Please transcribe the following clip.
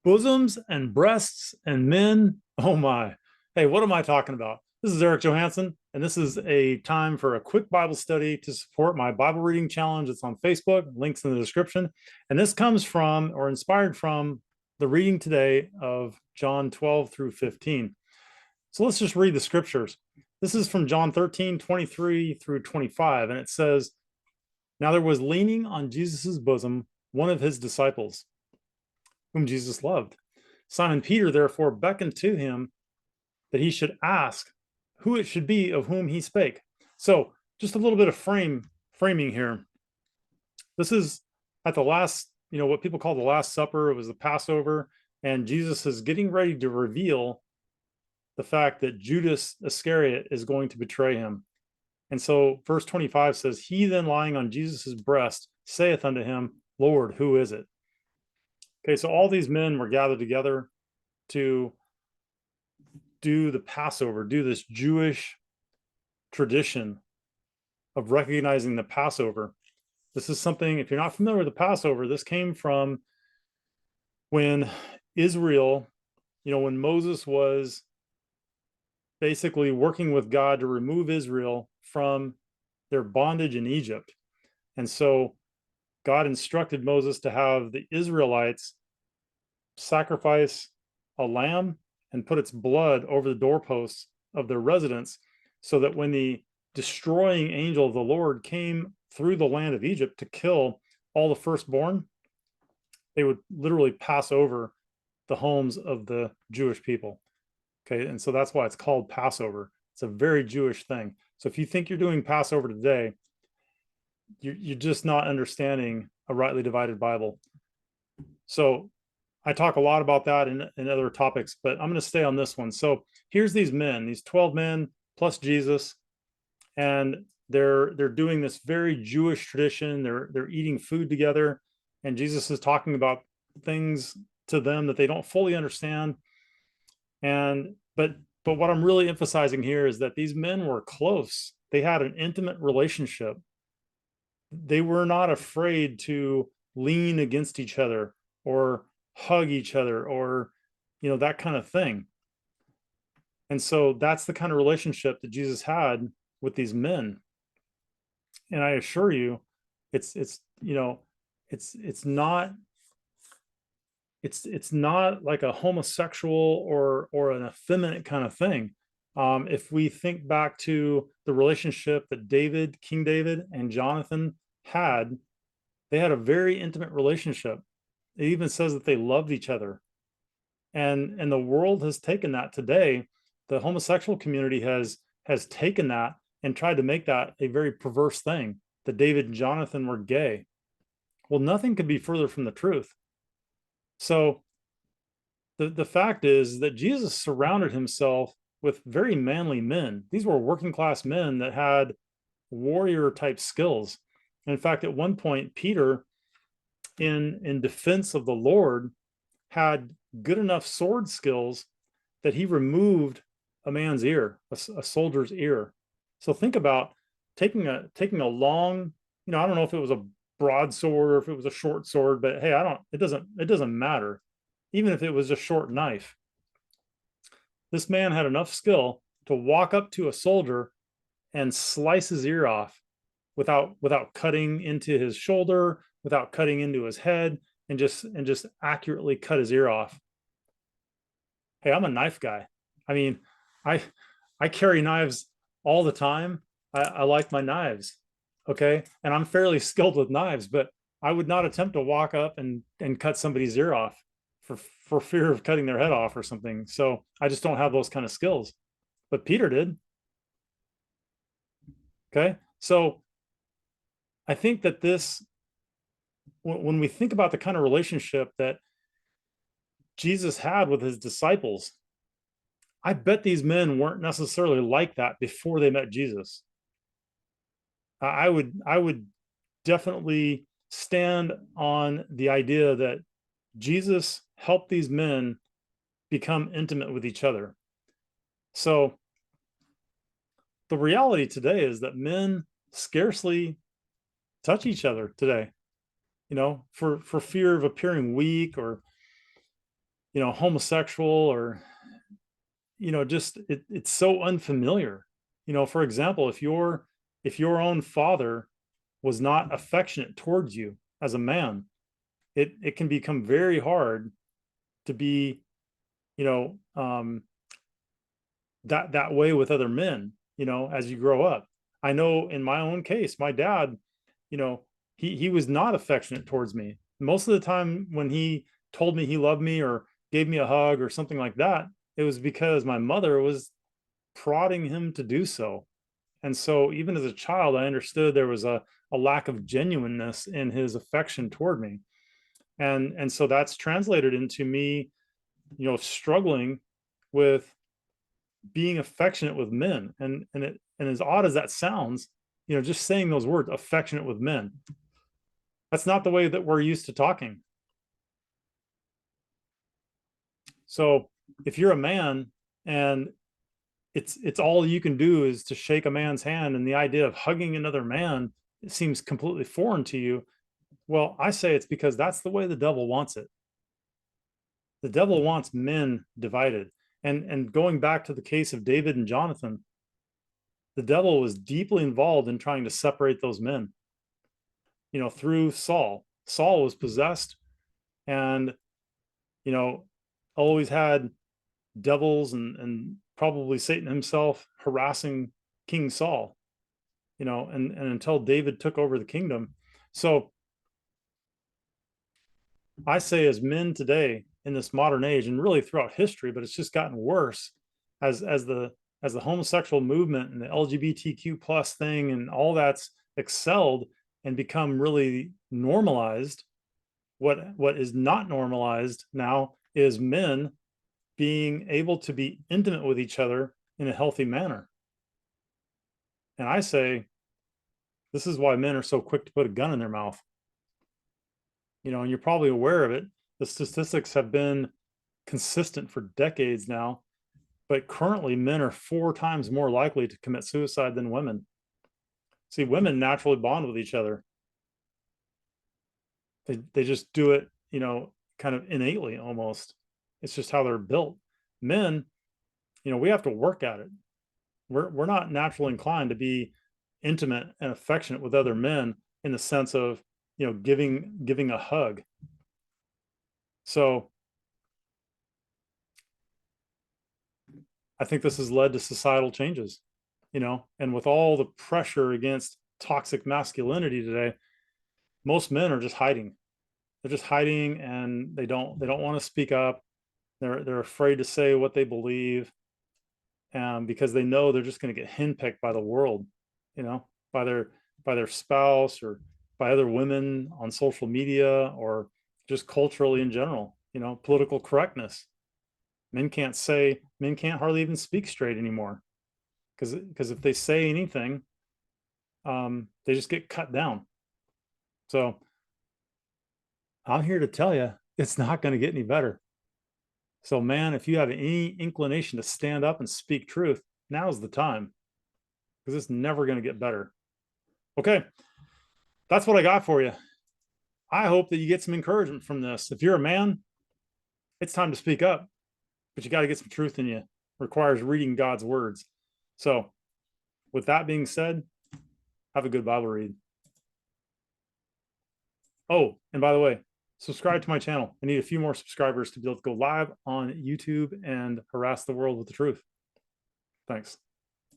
Bosoms and breasts and men. Oh my. Hey, what am I talking about? This is Eric Johansson, and this is a time for a quick Bible study to support my Bible reading challenge. It's on Facebook, links in the description. And this comes from or inspired from the reading today of John 12 through 15. So let's just read the scriptures. This is from John 13, 23 through 25, and it says, "Now there was leaning on Jesus's bosom one of his disciples, whom Jesus loved. Simon Peter therefore beckoned to him that he should ask who it should be of whom he spake." So just a little bit of framing here. This is at the last, what people call the Last Supper. It was the Passover, and Jesus is getting ready to reveal the fact that Judas Iscariot is going to betray him. And so verse 25 says, "He then lying on Jesus's breast saith unto him, Lord, who is it?" Okay, so all these men were gathered together to do the Passover, do this Jewish tradition of recognizing the Passover. This is something, if you're not familiar with the Passover, this came from when Israel, when Moses was basically working with God to remove Israel from their bondage in Egypt. And so God instructed Moses to have the Israelites sacrifice a lamb and put its blood over the doorposts of their residence, so that when the destroying angel of the Lord came through the land of Egypt to kill all the firstborn, they would literally pass over the homes of the Jewish people. Okay, and so that's why it's called Passover. It's a very Jewish thing. So if you think you're doing Passover today, you're just not understanding a rightly divided Bible. So I talk a lot about that in other topics, but I'm going to stay on this one. So here's these men, these 12 men plus Jesus, and they're doing this very Jewish tradition. They're eating food together, and Jesus is talking about things to them that they don't fully understand. And but what I'm really emphasizing here is that these men were close. They had an intimate relationship. They were not afraid to lean against each other or hug each other or that kind of thing. And so that's the kind of relationship that Jesus had with these men. And I assure you, it's not like a homosexual or an effeminate kind of thing. If we think back to the relationship that King David and Jonathan had, they had a very intimate relationship. It even says that they loved each other. And the world has taken that today. The homosexual community has taken that and tried to make that a very perverse thing, that David and Jonathan were gay. Well, nothing could be further from the truth. So the fact is that Jesus surrounded himself with very manly men. These were working class men that had warrior type skills. And in fact, at one point, Peter, in defense of the Lord, had good enough sword skills that he removed a man's ear, a soldier's ear. So think about taking a long, I don't know if it was a broadsword or if it was a short sword, but hey, it doesn't matter. Even if it was a short knife, this man had enough skill to walk up to a soldier and slice his ear off without cutting into his shoulder, without cutting into his head, and just accurately cut his ear off. Hey, I'm a knife guy. I mean, I carry knives all the time. I like my knives, okay? And I'm fairly skilled with knives, but I would not attempt to walk up and cut somebody's ear off for fear of cutting their head off or something. So I just don't have those kind of skills. But Peter did. Okay, so I think that when we think about the kind of relationship that Jesus had with his disciples, I bet these men weren't necessarily like that before they met Jesus. I would definitely stand on the idea that Jesus helped these men become intimate with each other. So the reality today is that men scarcely touch each other today, for fear of appearing weak or homosexual, or, just it's so unfamiliar. For example, if your own father was not affectionate towards you as a man, it can become very hard to be, you know, um, that way with other men, as you grow up. I know in my own case, my dad, you know, he was not affectionate towards me. Most of the time when he told me he loved me or gave me a hug or something like that, it was because my mother was prodding him to do so. And so even as a child, I understood there was a lack of genuineness in his affection toward me. And so that's translated into me, struggling with being affectionate with men. And as odd as that sounds, just saying those words, affectionate with men, that's not the way that we're used to talking. So if you're a man and it's all you can do is to shake a man's hand, and the idea of hugging another man seems completely foreign to you, well, I say it's because that's the way the devil wants it. The devil wants men divided. And going back to the case of David and Jonathan, the devil was deeply involved in trying to separate those men, through Saul. Saul was possessed and, you know, always had devils and probably Satan himself harassing King Saul, and until David took over the kingdom. So I say, as men today in this modern age, and really throughout history, but it's just gotten worse as the homosexual movement and the LGBTQ plus thing and all that's excelled and become really normalized. What is not normalized now is men being able to be intimate with each other in a healthy manner. And I say, this is why men are so quick to put a gun in their mouth. And you're probably aware of it. The statistics have been consistent for decades now, but currently men are 4 times more likely to commit suicide than women. See, women naturally bond with each other. They just do it, kind of innately almost. It's just how they're built. Men, we have to work at it. We're not naturally inclined to be intimate and affectionate with other men in the sense of, giving a hug. So I think this has led to societal changes, and with all the pressure against toxic masculinity today, most men are just hiding. They're just hiding, and they don't want to speak up. They're afraid to say what they believe, because they know they're just going to get henpecked by the world, by their spouse or by other women on social media, or just culturally in general. Political correctness. Men can't hardly even speak straight anymore, because if they say anything, they just get cut down. So I'm here to tell you, it's not going to get any better. So, man, if you have any inclination to stand up and speak truth, now's the time, because it's never going to get better. Okay, that's what I got for you. I hope that you get some encouragement from this. If you're a man, it's time to speak up, but you got to get some truth in you. It requires reading God's words. So, with that being said, have a good Bible read. Oh, and by the way, subscribe to my channel. I need a few more subscribers to be able to go live on YouTube and harass the world with the truth. Thanks.